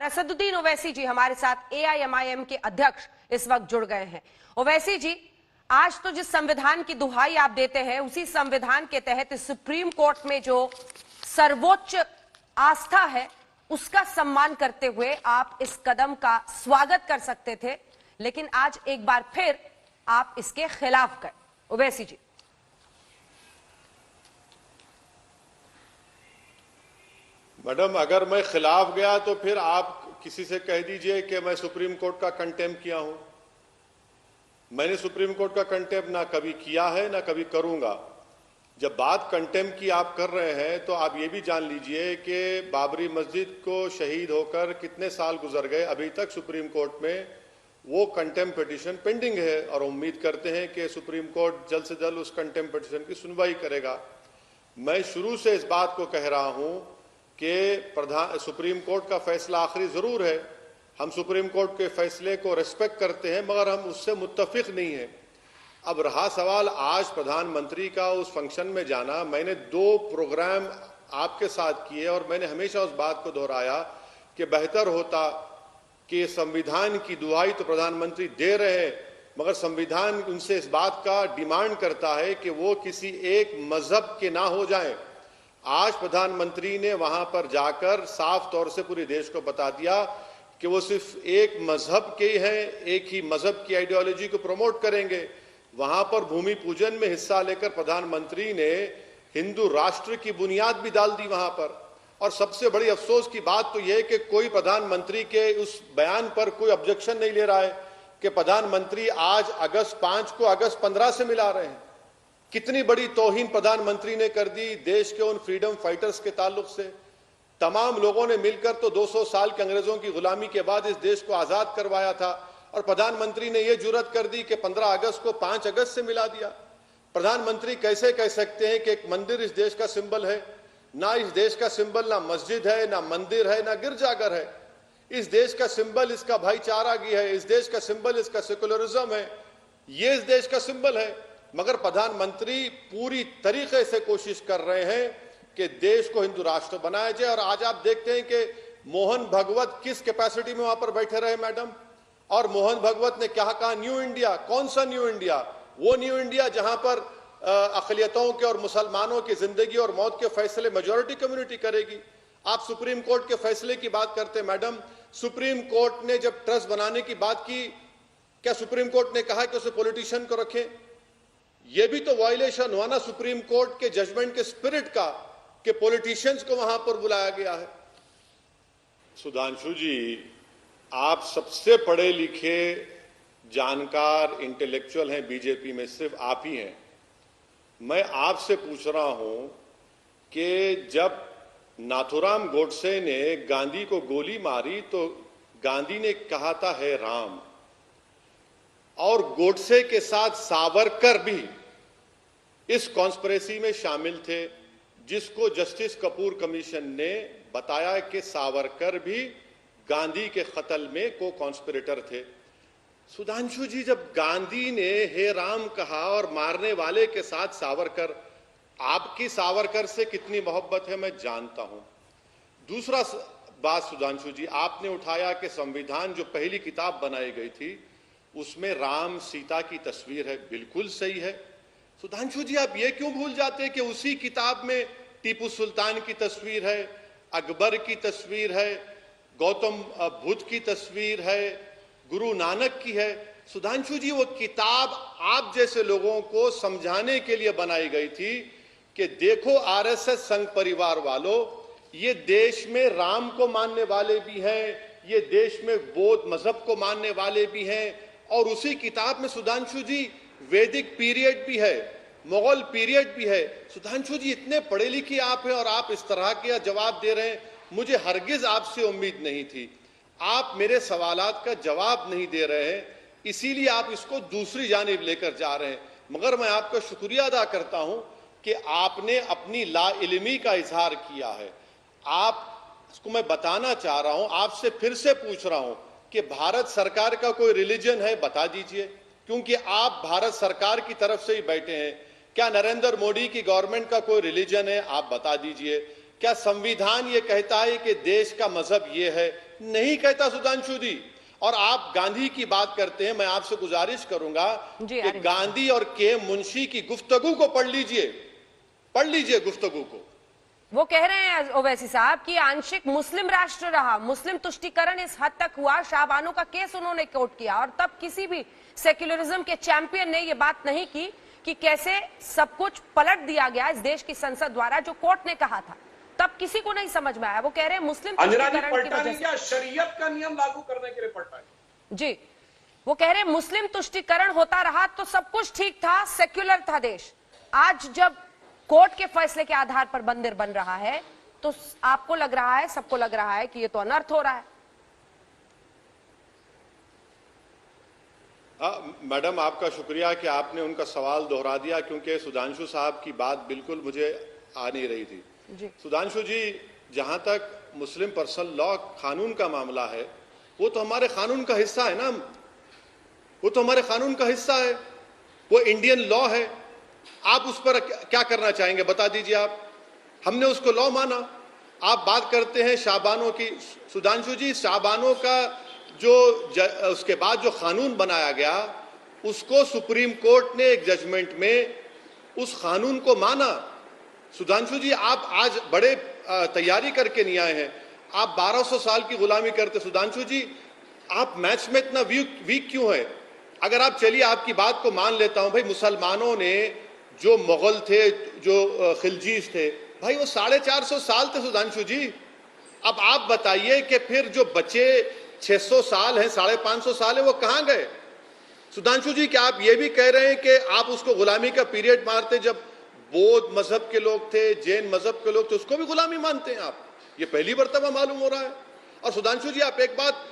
और असदुद्दीन ओवैसी जी हमारे साथ एआईएमआईएम के अध्यक्ष इस वक्त जुड़ गए हैं। ओवैसी जी, आज तो जिस संविधान की दुहाई आप देते हैं, उसी संविधान के तहत सुप्रीम कोर्ट में जो सर्वोच्च आस्था है उसका सम्मान करते हुए आप इस कदम का स्वागत कर सकते थे, लेकिन आज एक बार फिर आप इसके खिलाफ गए। ओवैसी जी, मैडम, अगर मैं खिलाफ गया तो फिर आप किसी से कह दीजिए कि मैं सुप्रीम कोर्ट का कंटेम्प किया हूं। मैंने सुप्रीम कोर्ट का कंटेम्प ना कभी किया है ना कभी करूंगा। जब बात कंटेम्प की आप कर रहे हैं तो आप ये भी जान लीजिए कि बाबरी मस्जिद को शहीद होकर कितने साल गुजर गए, अभी तक सुप्रीम कोर्ट में वो कंटेम्प पिटीशन पेंडिंग है और उम्मीद करते हैं कि सुप्रीम कोर्ट जल्द से जल्द उस कंटेम्प पिटीशन की सुनवाई करेगा। मैं शुरू से इस बात को कह रहा हूं कि सुप्रीम कोर्ट का फैसला आखिरी जरूर है, हम सुप्रीम कोर्ट के फैसले को रिस्पेक्ट करते हैं, मगर हम उससे मुत्तफिक नहीं हैं। अब रहा सवाल आज प्रधानमंत्री का उस फंक्शन में जाना, मैंने 2 प्रोग्राम आपके साथ किए और मैंने हमेशा उस बात को दोहराया कि बेहतर होता कि संविधान की दुहाई तो प्रधानमंत्री दे रहे हैं, मगर संविधान उनसे इस बात का डिमांड करता है कि वो किसी एक मजहब के ना हो जाएं। आज प्रधानमंत्री ने वहां पर जाकर साफ तौर से पूरे देश को बता दिया कि वो सिर्फ एक मजहब के हैं, एक ही मजहब की आइडियोलॉजी को प्रमोट करेंगे। वहां पर भूमि पूजन में हिस्सा लेकर प्रधानमंत्री ने हिंदू राष्ट्र की बुनियाद भी डाल दी वहां पर। और सबसे बड़ी अफसोस की बात तो यह कि कोई प्रधानमंत्री के उस बयान पर कोई ऑब्जेक्शन नहीं ले रहा है कि प्रधानमंत्री आज अगस्त 5 को अगस्त 15 से मिला रहे हैं। कितनी बड़ी तौहीन प्रधानमंत्री ने कर दी देश के उन फ्रीडम फाइटर्स के ताल्लुक से। तमाम लोगों ने मिलकर तो 200 साल के अंग्रेजों की गुलामी के बाद इस देश को आजाद करवाया था, और प्रधानमंत्री ने यह जुर्रत कर दी कि 15 अगस्त को 5 अगस्त से मिला दिया। प्रधानमंत्री कैसे कह सकते हैं कि एक मंदिर इस देश का सिंबल है? ना इस देश का सिंबल ना मस्जिद है, ना मंदिर है, ना गिरजाघर है। इस देश का सिंबल इसका भाईचारागी है, इस देश का सिंबल इसका सेकुलरिज्म है, ये इस देश का सिंबल है। मगर प्रधानमंत्री पूरी तरीके से कोशिश कर रहे हैं कि देश को हिंदू राष्ट्र बनाया जाए। और आज आप देखते हैं कि मोहन भगवत किस कैपेसिटी में वहां पर बैठे रहे मैडम, और मोहन भगवत ने क्या कहा? New India. कौन सा न्यू इंडिया? वो न्यू इंडिया जहां पर अक़लियतों के और मुसलमानों की जिंदगी और मौत के फैसले मेजॉरिटी कम्युनिटी करेगी। आप सुप्रीम कोर्ट के फैसले की बात करते हैं मैडम। सुप्रीम कोर्ट ने जब ट्रस्ट बनाने की बात की, क्या सुप्रीम कोर्ट ने कहा कि उसे पॉलिटिशियन को रखें? यह भी तो वायलेशन हुआ ना सुप्रीम कोर्ट के जजमेंट के स्पिरिट का, कि पॉलिटिशियंस को वहां पर बुलाया गया है। सुधांशु जी, आप सबसे पढ़े लिखे जानकार इंटेलेक्चुअल हैं बीजेपी में, सिर्फ आप ही हैं। मैं आपसे पूछ रहा हूं कि जब नाथुराम गोडसे ने गांधी को गोली मारी तो गांधी ने कहा था है राम, और गोडसे के साथ सावरकर भी इस कॉन्स्पिरेसी में शामिल थे, जिसको जस्टिस कपूर कमीशन ने बताया कि सावरकर भी गांधी के कत्ल में को कॉन्स्पिरेटर थे। सुधांशु जी, जब गांधी ने हे राम कहा और मारने वाले के साथ सावरकर, आपकी सावरकर से कितनी मोहब्बत है मैं जानता हूं। दूसरा बात सुधांशु जी, आपने उठाया कि संविधान जो पहली किताब बनाई गई थी उसमें राम सीता की तस्वीर है। बिल्कुल सही है। सुधांशु जी, आप ये क्यों भूल जाते हैं कि उसी किताब में टीपू सुल्तान की तस्वीर है, अकबर की तस्वीर है, गौतम बुद्ध की तस्वीर है, गुरु नानक की है। सुधांशु जी, वो किताब आप जैसे लोगों को समझाने के लिए बनाई गई थी कि देखो आरएसएस संघ परिवार वालों, ये देश में राम को मानने वाले भी हैं, ये देश में बौद्ध मजहब को मानने वाले भी हैं, और उसी किताब में सुधांशु जी वैदिक पीरियड भी है, मुगल पीरियड भी है। सुधांशु जी, इतने पढ़े लिखे आप हैं और आप इस तरह के जवाब दे रहे हैं, मुझे हरगिज आपसे उम्मीद नहीं थी। आप मेरे सवालात का जवाब नहीं दे रहे हैं, इसीलिए आप इसको दूसरी जानिब लेकर जा रहे हैं। मगर मैं आपका शुक्रिया अदा करता हूं कि आपने अपनी लाइल्मी का इजहार किया है। आप इसको मैं बताना चाह रहा हूं, आपसे फिर से पूछ रहा हूं कि भारत सरकार का कोई रिलीजन है? बता दीजिए, क्योंकि आप भारत सरकार की तरफ से ही बैठे हैं। क्या नरेंद्र मोदी की गवर्नमेंट का कोई रिलीजन है? आप बता दीजिए। क्या संविधान ये कहता है कि देश का मजहब ये है? नहीं कहता सुधांशु जी। और आप गांधी की बात करते हैं, मैं आपसे गुजारिश करूंगा कि गांधी और के मुंशी की गुफ्तगू को पढ़ लीजिए गुफ्तगू को। वो कह रहे हैं ओवैसी साहब कि आंशिक मुस्लिम राष्ट्र रहा, मुस्लिम तुष्टीकरण इस हद तक हुआ, शाहबानो का केस उन्होंने कोट किया, और तब किसी भी सेक्युलरिज्म के चैंपियन ने ये बात नहीं की कि कैसे सब कुछ पलट दिया गया इस देश की संसद द्वारा, जो कोर्ट ने कहा था, तब किसी को नहीं समझ में आया। वो कह रहे हैं मुस्लिम तुष्टीकरण की वजह से, शरीयत का नियम लागू करने के लिए पलटा है जी। वो कह रहे हैं मुस्लिम तुष्टीकरण होता रहा तो सब कुछ ठीक था, सेक्युलर था देश। आज जब कोर्ट के फैसले के आधार पर मंदिर बन रहा है तो आपको लग रहा है, सबको लग रहा है कि ये तो अनर्थ हो रहा है। मैडम, आपका शुक्रिया कि आपने उनका सवाल दोहरा दिया, क्योंकि सुधांशु साहब की बात बिल्कुल मुझे आ नहीं रही थी जी। सुधांशु जी, जहां तक मुस्लिम पर्सनल लॉ कानून का मामला है, वो तो हमारे कानून का हिस्सा है ना, वो तो हमारे कानून का हिस्सा है, वो इंडियन लॉ है। आप उस पर क्या करना चाहेंगे, बता दीजिए आप। हमने उसको लॉ माना। आप बात करते हैं शाहबानों की। सुधांशु जी, शाहबानों का जो उसके बाद जो कानून बनाया गया, उसको सुप्रीम कोर्ट ने एक जजमेंट में उस कानून को माना। सुधांशु जी, आप आज बड़े तैयारी करके नहीं आए हैं। आप 1200 साल की गुलामी करते। सुधांशु जी, आप मैथ्स में इतना वीक क्यों है? अगर आप, चलिए आपकी बात को मान लेता हूं, भाई मुसलमानों ने, जो मुगल थे, जो खिलजीज थे, भाई वो 450 साल थे सुधांशु जी। अब आप बताइए कि फिर जो बचे 600 साल हैं, 550 साल है, वो कहां गए? सुधांशु जी, क्या आप ये भी कह रहे हैं कि आप उसको गुलामी का पीरियड मारते? जब बौद्ध मजहब के लोग थे, जैन मजहब के लोग थे, उसको भी गुलामी मानते हैं आप? ये पहली मर्तबा मालूम हो रहा है। और सुधांशु जी, आप एक बात,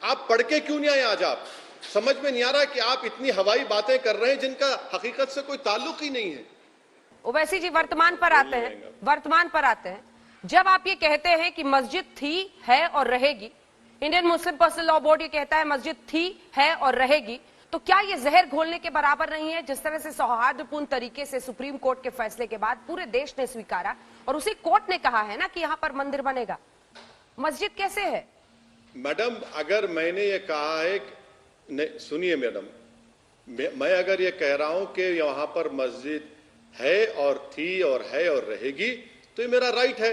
आप पढ़ के क्यों नहीं आए आज? आप समझ में नहीं आ रहा कि आप इतनी हवाई बातें कर रहे हैं जिनका हकीकत से कोई ताल्लुक ही नहीं है। ओवैसी जी, वर्तमान पर आते हैं। जब आप ये कहते हैं कि मस्जिद थी, है और रहेगी, Indian Muslim personal law board ये कहता है मस्जिद थी, है और रहेगी, तो क्या ये जहर घोलने के बराबर नहीं है? जिस तरह से सौहार्दपूर्ण तरीके से सुप्रीम कोर्ट के फैसले के बाद पूरे देश ने स्वीकारा, और उसी कोर्ट ने कहा है ना कि यहां पर मंदिर बनेगा, मस्जिद कैसे है? मैडम, अगर मैंने ये कहा है, सुनिए मैडम, मैं अगर ये कह रहा हूं कि यहां पर मस्जिद है और थी और है और रहेगी, तो ये मेरा राइट है।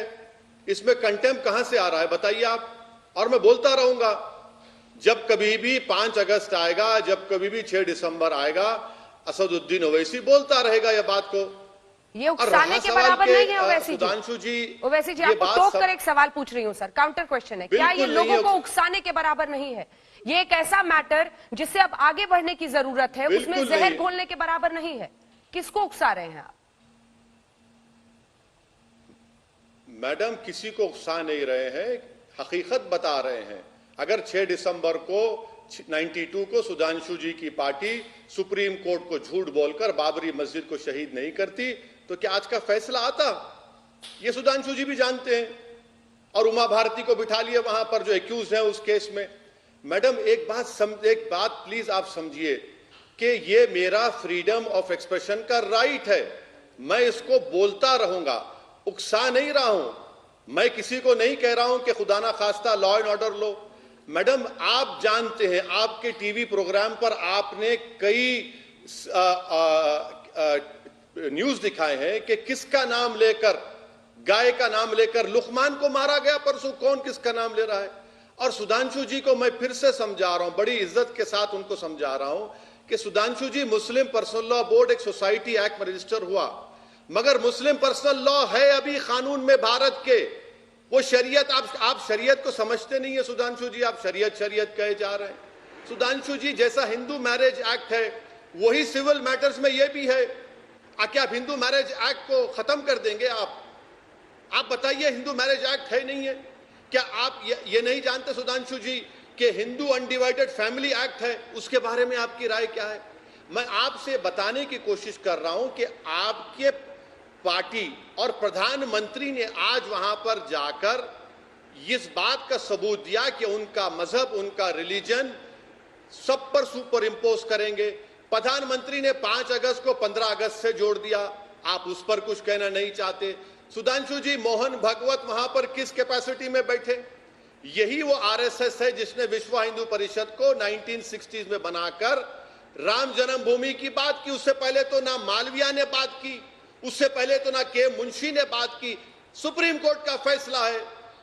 इसमें कंटेम्प्ट कहां से आ रहा है, बताइए आप। और मैं बोलता रहूंगा, जब कभी भी 5 अगस्त आएगा, जब कभी भी 6 दिसंबर आएगा, असदुद्दीन ओवैसी बोलता रहेगा ये बात को। ये उकसाने के बराबर नहीं है ओवैसी जी। सुधांशु जी, ओवैसी जी, आपको टोक कर एक सवाल पूछ रही हूं सर, काउंटर क्वेश्चन है, क्या ये लोगों को उकसाने के बराबर नहीं है? ये एक ऐसा मैटर जिससे अब आगे बढ़ने की जरूरत है, उसमें जहर घोलने के बराबर नहीं है। किसको उकसा रहे हैं आप? मैडम, किसी को उकसा नहीं रहे हैं, हकीकत बता रहे हैं। अगर 6 दिसंबर को 92 को सुधांशु जी की पार्टी सुप्रीम कोर्ट को झूठ बोलकर बाबरी मस्जिद को शहीद नहीं करती, तो क्या आज का फैसला आता? ये सुधांशु जी भी जानते हैं। और उमा भारती को बिठा लिए वहां पर, जो एक्यूज हैं उस केस में। मैडम, एक बात प्लीज आप समझिए कि ये मेरा फ्रीडम ऑफ एक्सप्रेशन का राइट है, मैं इसको बोलता रहूंगा, उकसा नहीं रहा हूं। मैं किसी को नहीं कह रहा हूं कि खुदा ना खास्ता लॉ एंड ऑर्डर लो। मैडम, आप जानते हैं, आपके टीवी प्रोग्राम पर आपने कई न्यूज दिखाए हैं कि किसका नाम लेकर, गाय का नाम लेकर लुकमान को मारा गया परसों। कौन किसका नाम ले रहा है? और सुधांशु जी को मैं फिर से समझा रहा हूं, बड़ी इज्जत के साथ उनको समझा रहा हूं कि सुधांशु जी, मुस्लिम पर्सनल लॉ बोर्ड एक सोसाइटी एक्ट में रजिस्टर हुआ, मगर मुस्लिम पर्सनल लॉ है अभी कानून में भारत के। वो शरीयत, आप शरीयत को समझते नहीं है सुधांशु जी, आप शरीयत कहे जा रहे हैं। सुधांशु जी, जैसा हिंदू मैरिज एक्ट है, वही सिविल मैटर्स में ये भी है। क्या आप हिंदू मैरिज एक्ट को खत्म कर देंगे? आप बताइए, हिंदू मैरिज एक्ट है नहीं है? क्या आप ये नहीं जानते सुधांशु जी कि हिंदू अनडिवाइडेड फैमिली एक्ट है? उसके बारे में आपकी राय क्या है? मैं आपसे बताने की कोशिश कर रहा हूं कि आपके पार्टी और प्रधानमंत्री ने आज वहां पर जाकर इस बात का सबूत दिया कि उनका मजहब, उनका रिलीजन सब पर सुपर इंपोज करेंगे। प्रधानमंत्री ने 5 अगस्त को 15 अगस्त से जोड़ दिया। आप उस पर कुछ कहना नहीं चाहते। सुधांशु जी, मोहन भागवत वहां पर किस कैपेसिटी में बैठे? यही वो आरएसएस है जिसने विश्व हिंदू परिषद को 1960s में बनाकर राम जन्मभूमि की बात की। उससे पहले तो ना मालविया ने बात की, उससे पहले तो ना के मुंशी ने बात की। सुप्रीम कोर्ट का फैसला है,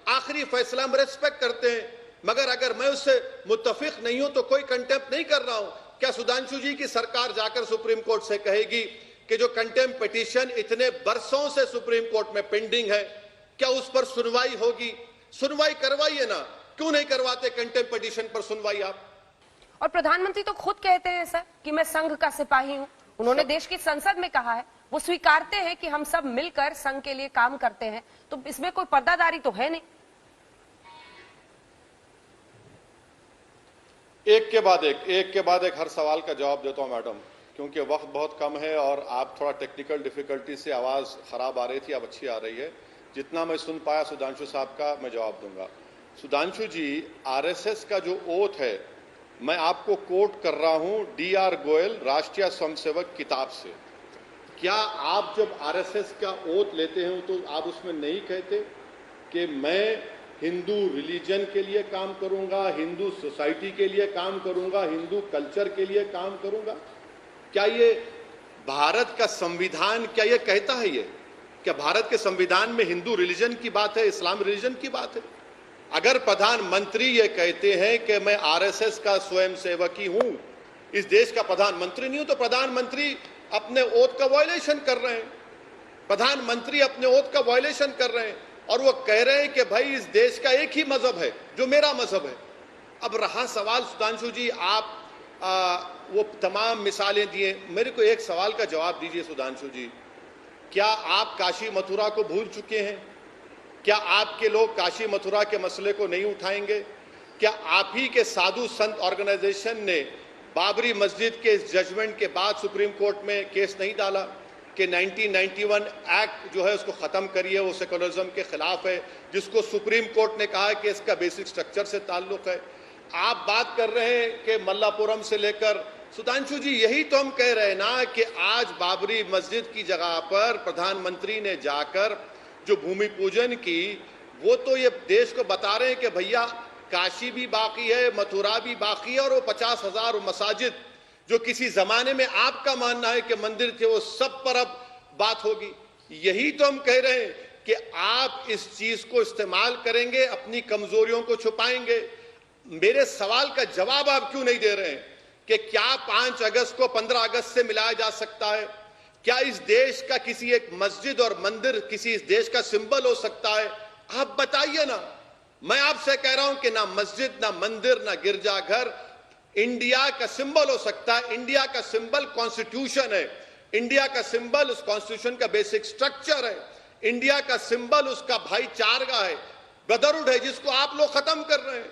आखिरी फैसला हम रेस्पेक्ट करते हैं, मगर अगर मैं उससे मुत्तफिक नहीं हूं तो कोई कंटेम्प्ट नहीं कर रहा हूं। क्या सुधांशु जी की सरकार जाकर सुप्रीम कोर्ट से कहेगी कि जो कंटेम्प्ट पिटीशन इतने बरसों से सुप्रीम कोर्ट में पेंडिंग है, क्या उस पर सुनवाई होगी? सुनवाई करवाइए ना, क्यों नहीं करवाते कंटेम्प्ट पिटीशन पर सुनवाई आप? और प्रधानमंत्री तो खुद कहते हैं सर कि मैं संघ का सिपाही हूं। उन्होंने देश की संसद में कहा है, वो स्वीकारते हैं कि हम सब मिलकर संघ के लिए काम करते हैं, तो इसमें कोई पर्दादारी तो है नहीं। एक के बाद एक हर सवाल का जवाब देता हूं मैडम, क्योंकि वक्त बहुत कम है और आप थोड़ा टेक्निकल डिफिकल्टी से आवाज खराब आ रही थी, अब अच्छी आ रही है। जितना मैं सुन पाया सुधांशु साहब का मैं जवाब दूंगा। सुधांशु जी, आरएसएस का जो ओथ है, मैं आपको कोट कर रहा हूं डीआर गोयल राष्ट्रीय स्वयंसेवक किताब से। क्या आप जब आरएसएस का ओथ लेते हैं तो आप उसमें नहीं कहते कि मैं हिंदू रिलीजन के लिए काम करूंगा, हिंदू सोसाइटी के लिए काम करूंगा, हिंदू कल्चर के लिए काम करूंगा? क्या ये भारत का संविधान क्या ये कहता है? ये क्या भारत के संविधान में हिंदू रिलीजन की बात है, इस्लाम रिलीजन की बात है? अगर प्रधानमंत्री ये कहते हैं कि मैं आरएसएस का स्वयंसेवक ही हूं, इस देश का प्रधानमंत्री नहीं हूं, तो प्रधानमंत्री अपने ओथ का वायलेशन कर रहे हैं। प्रधानमंत्री अपने ओथ का वायलेशन कर रहे हैं और वो कह रहे हैं कि भाई इस देश का एक ही मजहब है जो मेरा मजहब है। अब रहा सवाल सुधांशु जी, आप वो तमाम मिसालें दिए, मेरे को एक सवाल का जवाब दीजिए सुधांशु जी, क्या आप काशी मथुरा को भूल चुके हैं? क्या आपके लोग काशी मथुरा के मसले को नहीं उठाएंगे? क्या आप ही के साधु संत ऑर्गेनाइजेशन ने बाबरी मस्जिद के इस जजमेंट के बाद सुप्रीम कोर्ट में केस नहीं डाला कि 1991 एक्ट जो है उसको खत्म करिए, वो सेकुलरिज्म के खिलाफ है, जिसको सुप्रीम कोर्ट ने कहा है कि इसका बेसिक स्ट्रक्चर से ताल्लुक है? आप बात कर रहे हैं कि मल्लापुरम से लेकर, सुधांशु जी यही तो हम कह रहे हैं ना कि आज बाबरी मस्जिद की जगह पर प्रधानमंत्री ने जाकर जो भूमि पूजन की, वो तो ये देश को बता रहे हैं कि भैया काशी भी बाकी है, मथुरा भी बाकी है, और वो 50,000 मसाजिद जो किसी जमाने में आपका मानना है कि मंदिर थे, वो सब पर अब बात होगी। यही तो हम कह रहे हैं कि आप इस चीज को इस्तेमाल करेंगे, अपनी कमजोरियों को छुपाएंगे। मेरे सवाल का जवाब आप क्यों नहीं दे रहे हैं कि क्या 5 अगस्त को 15 अगस्त से मिलाया जा सकता है? क्या इस देश का किसी एक मस्जिद और मंदिर किसी इस देश का सिंबल हो सकता है? आप बताइए ना। मैं आपसे कह रहा हूं कि ना मस्जिद, ना मंदिर, ना गिरजाघर इंडिया का सिंबल हो सकता है। इंडिया का सिंबल कॉन्स्टिट्यूशन है, इंडिया का सिंबल उस कॉन्स्टिट्यूशन का बेसिक स्ट्रक्चर है, इंडिया का सिंबल उसका भाईचारा है, ब्रदरहुड है, जिसको आप लोग खत्म कर रहे हैं।